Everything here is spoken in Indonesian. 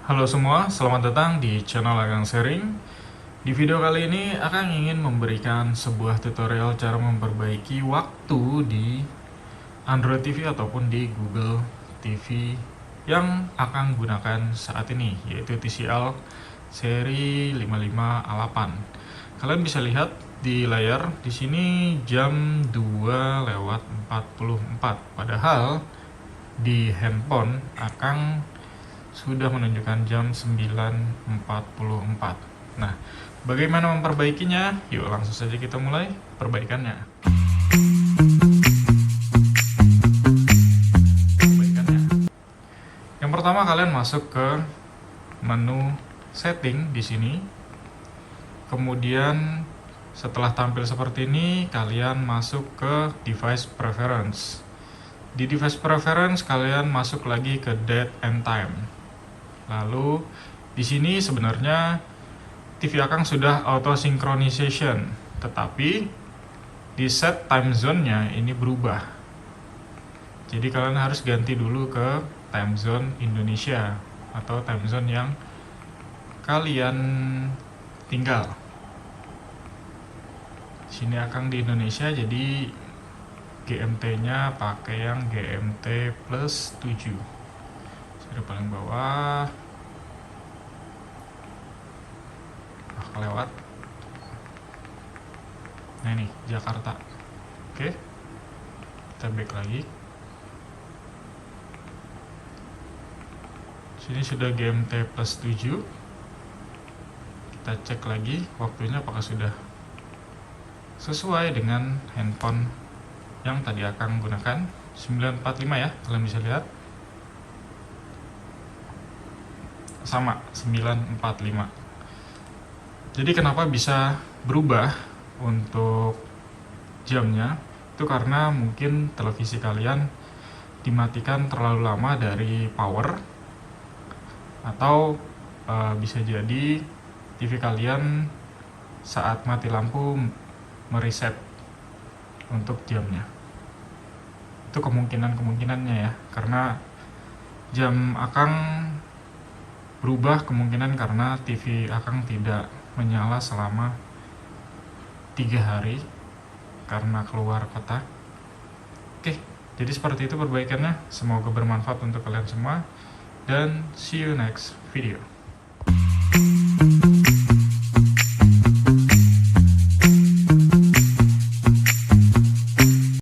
Halo semua, selamat datang di channel Akang Sharing. Di video kali ini, Akang ingin memberikan sebuah tutorial cara memperbaiki waktu di Android TV ataupun di Google TV yang Akang gunakan saat ini, yaitu TCL seri 55A8. Kalian bisa lihat di layar, di sini jam 2:44. Padahal di handphone Akang sudah menunjukkan jam 9:44. Nah, bagaimana memperbaikinya? Yuk langsung saja kita mulai perbaikannya. Yang pertama kalian masuk ke menu setting di sini. Kemudian setelah tampil seperti ini, kalian masuk ke device preference. Di device preference kalian masuk lagi ke date and time. Lalu di sini sebenarnya TV Akang sudah auto synchronization, tetapi di set time zone-nya ini berubah. Jadi kalian harus ganti dulu ke time zone Indonesia atau time zone yang kalian tinggal. Sini Akang di Indonesia, jadi GMT-nya pakai yang GMT plus 7. Sudah paling bawah. Kelewat. Nah ini Jakarta. Oke, kita back lagi. Sini sudah GMT plus 7. Kita cek lagi waktunya apakah sudah sesuai dengan handphone yang tadi Akang gunakan. 9:45 ya, kalian bisa lihat. Sama, 9:45. Jadi kenapa bisa berubah untuk jamnya? Itu karena mungkin televisi kalian dimatikan terlalu lama dari power, atau bisa jadi TV kalian saat mati lampu mereset untuk jamnya. Itu kemungkinannya ya, karena jam Akang berubah kemungkinan karena TV Akang tidak menyala selama 3 hari karena keluar kota. Oke, jadi seperti itu perbaikannya. Semoga bermanfaat untuk kalian semua, dan see you next video.